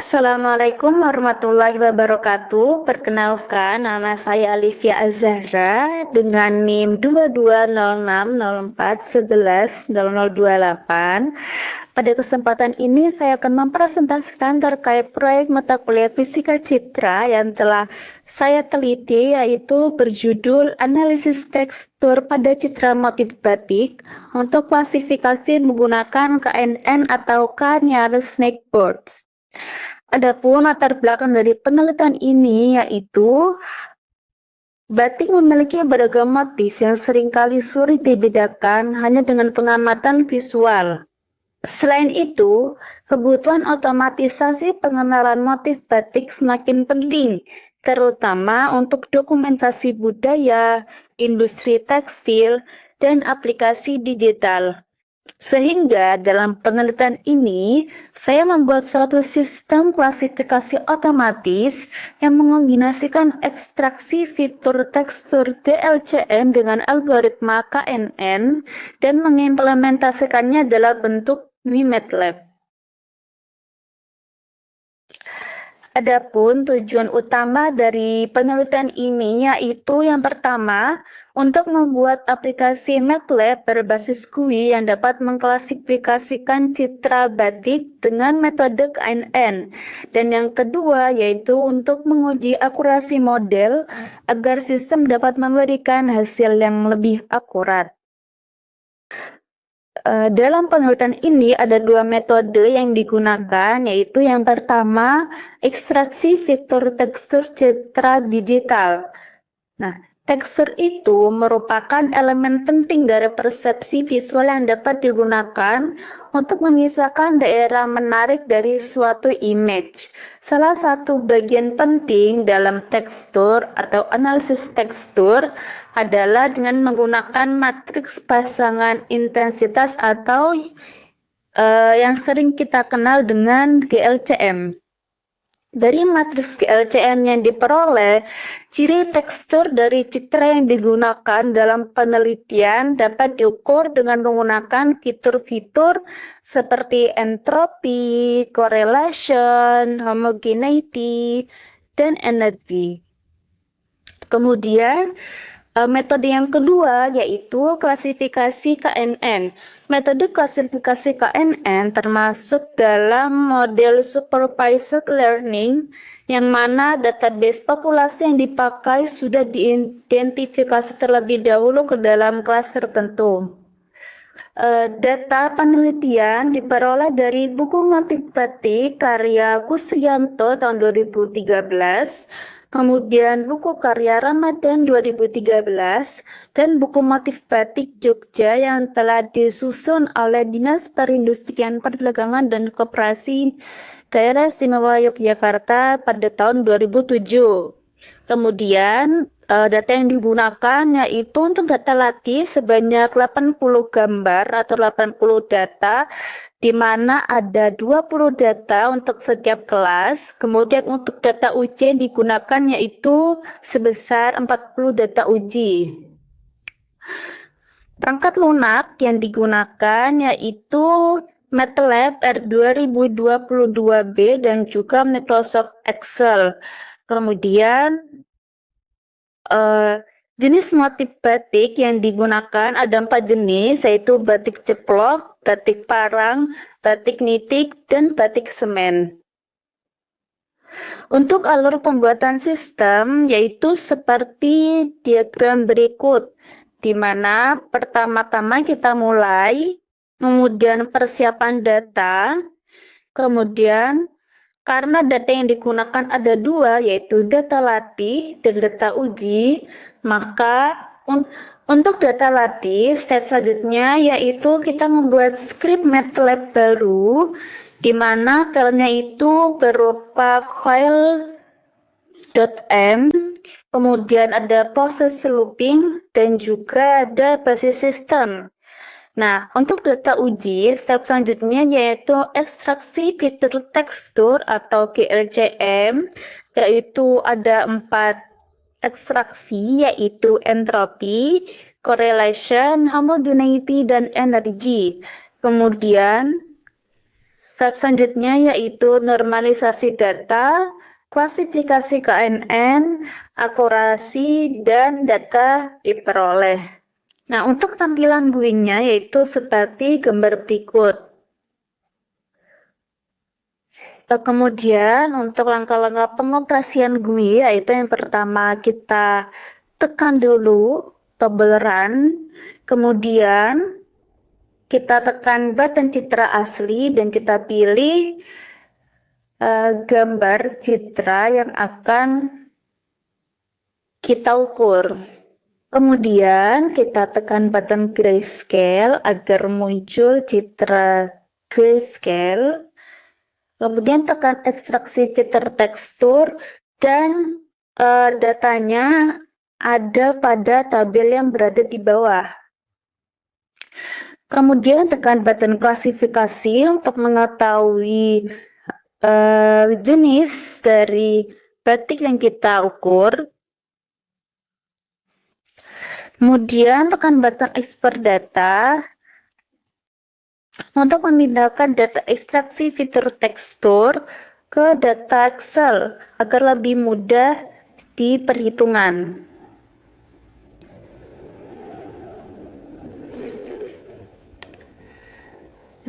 Assalamualaikum warahmatullahi wabarakatuh. Perkenalkan, nama saya Alivia Azahra dengan NIM 220604110028. Pada kesempatan ini saya akan mempresentasikan terkait proyek mata kuliah Fisika Citra yang telah saya teliti, yaitu berjudul Analisis Tekstur pada Citra Motif Batik untuk klasifikasi menggunakan KNN atau K-Nearest Snake Boards. Adapun latar belakang dari penelitian ini yaitu batik memiliki beragam motif yang seringkali sulit dibedakan hanya dengan pengamatan visual. Selain itu, kebutuhan otomatisasi pengenalan motif batik semakin penting, terutama untuk dokumentasi budaya, industri tekstil, dan aplikasi digital. Sehingga dalam penelitian ini, saya membuat suatu sistem klasifikasi otomatis yang mengombinasikan ekstraksi fitur tekstur DLCM dengan algoritma KNN dan mengimplementasikannya dalam bentuk MIMATLAB. Adapun tujuan utama dari penelitian ini yaitu yang pertama, untuk membuat aplikasi MATLAB berbasis GUI yang dapat mengklasifikasikan citra batik dengan metode KNN. Dan yang kedua yaitu untuk menguji akurasi model agar sistem dapat memberikan hasil yang lebih akurat. Dalam penelitian ini ada dua metode yang digunakan, yaitu yang pertama ekstraksi fitur tekstur citra digital. Nah, tekstur itu merupakan elemen penting dari persepsi visual yang dapat digunakan untuk memisahkan daerah menarik dari suatu image. Salah satu bagian penting dalam tekstur atau analisis tekstur adalah dengan menggunakan matriks pasangan intensitas atau yang sering kita kenal dengan GLCM. Dari matriks GLCM yang diperoleh, ciri tekstur dari citra yang digunakan dalam penelitian dapat diukur dengan menggunakan fitur-fitur seperti entropi, correlation, homogeneity, dan energy. Kemudian, metode yang kedua yaitu klasifikasi KNN. Metode klasifikasi KNN termasuk dalam model supervised learning yang mana database populasi yang dipakai sudah diidentifikasi terlebih dahulu ke dalam kelas tertentu. Data penelitian diperoleh dari buku motif batik karya Kusrianto tahun 2013, kemudian buku karya Ramadan 2013, dan buku motif batik Jogja yang telah disusun oleh Dinas Perindustrian Perdagangan dan Koperasi Daerah Istimewa Yogyakarta pada tahun 2007. Kemudian data yang digunakan yaitu untuk data latih sebanyak 80 gambar atau 80 data, di mana ada 20 data untuk setiap kelas. Kemudian untuk data uji yang digunakan yaitu sebesar 40 data uji. Perangkat lunak yang digunakan yaitu MATLAB R2022B dan juga Microsoft Excel. Kemudian jenis motif batik yang digunakan ada 4 jenis, yaitu batik ceplok, batik parang, batik nitik, dan batik semen. Untuk alur pembuatan sistem yaitu seperti diagram berikut, di mana pertama-tama kita mulai, kemudian persiapan data, kemudian karena data yang digunakan ada dua, yaitu data latih dan data uji, maka untuk data latih, step selanjutnya yaitu kita membuat script MATLAB baru, di mana filenya itu berupa file.m, kemudian ada proses looping, dan juga ada basis sistem. Nah, untuk data uji, step selanjutnya yaitu ekstraksi fitur tekstur atau GLCM, yaitu ada 4 ekstraksi, yaitu entropi, correlation, homogeneity, dan energy. Kemudian, Step selanjutnya yaitu normalisasi data, klasifikasi KNN, akurasi, dan data diperoleh. Nah, untuk tampilan GUI-nya yaitu seperti gambar berikut. Kemudian untuk langkah-langkah pengoperasian GUI yaitu yang pertama kita tekan dulu tombol run, kemudian kita tekan button citra asli dan kita pilih gambar citra yang akan kita ukur. Kemudian kita tekan button grayscale agar muncul citra grayscale. Kemudian tekan ekstraksi fitur tekstur dan datanya ada pada tabel yang berada di bawah. Kemudian tekan button klasifikasi untuk mengetahui jenis dari batik yang kita ukur. Kemudian tekan button export data untuk memindahkan data ekstraksi fitur tekstur ke data Excel agar lebih mudah di perhitungan.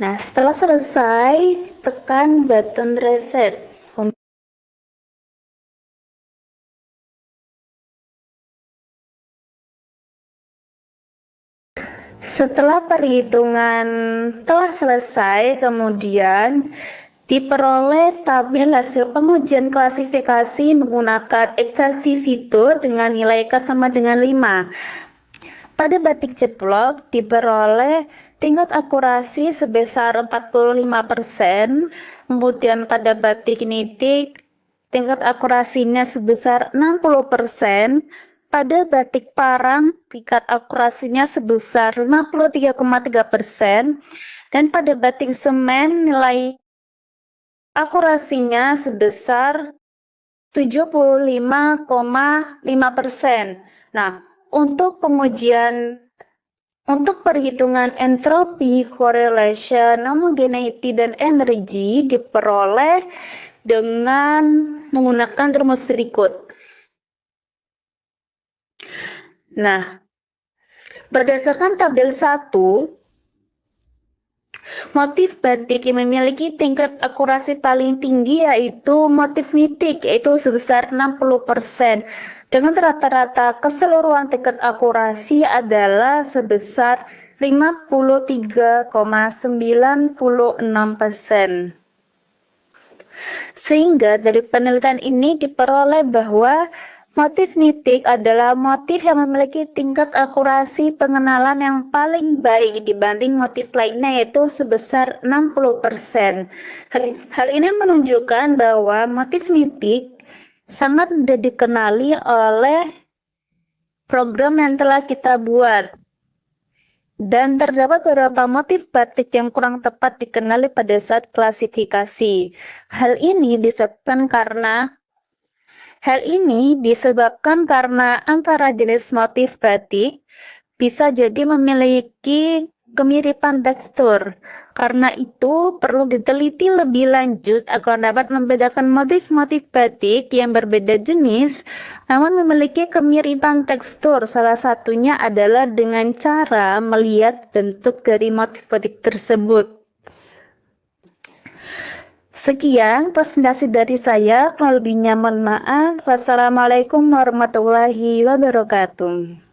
Nah, setelah selesai, tekan button reset. Setelah perhitungan telah selesai, kemudian diperoleh tabel hasil pengujian klasifikasi menggunakan ekstraksi fitur dengan nilai K sama dengan 5. Pada batik ceplok diperoleh tingkat akurasi sebesar 45%, kemudian pada batik nitik tingkat akurasinya sebesar 60%, pada batik parang tingkat akurasinya sebesar 53,3%, dan pada batik semen nilai akurasinya sebesar 75,5%. Nah, untuk perhitungan entropi, correlation, homogeneity, dan energi diperoleh dengan menggunakan rumus berikut. Nah, berdasarkan tabel 1, motif batik yang memiliki tingkat akurasi paling tinggi yaitu motif nitik, yaitu sebesar 60%. Dengan rata-rata keseluruhan tingkat akurasi adalah sebesar 53,96%. Sehingga dari penelitian ini diperoleh bahwa motif nitik adalah motif yang memiliki tingkat akurasi pengenalan yang paling baik dibanding motif lainnya, yaitu sebesar 60%. Hal ini menunjukkan bahwa motif nitik sangat mudah dikenali oleh program yang telah kita buat. Dan terdapat beberapa motif batik yang kurang tepat dikenali pada saat klasifikasi. Hal ini disebabkan karena antara jenis motif batik bisa jadi memiliki kemiripan tekstur. Karena itu perlu diteliti lebih lanjut agar dapat membedakan motif-motif batik yang berbeda jenis namun memiliki kemiripan tekstur. Salah satunya adalah dengan cara melihat bentuk dari motif batik tersebut. Sekian presentasi dari saya, kurang lebihnya mohon maaf. Wassalamualaikum warahmatullahi wabarakatuh.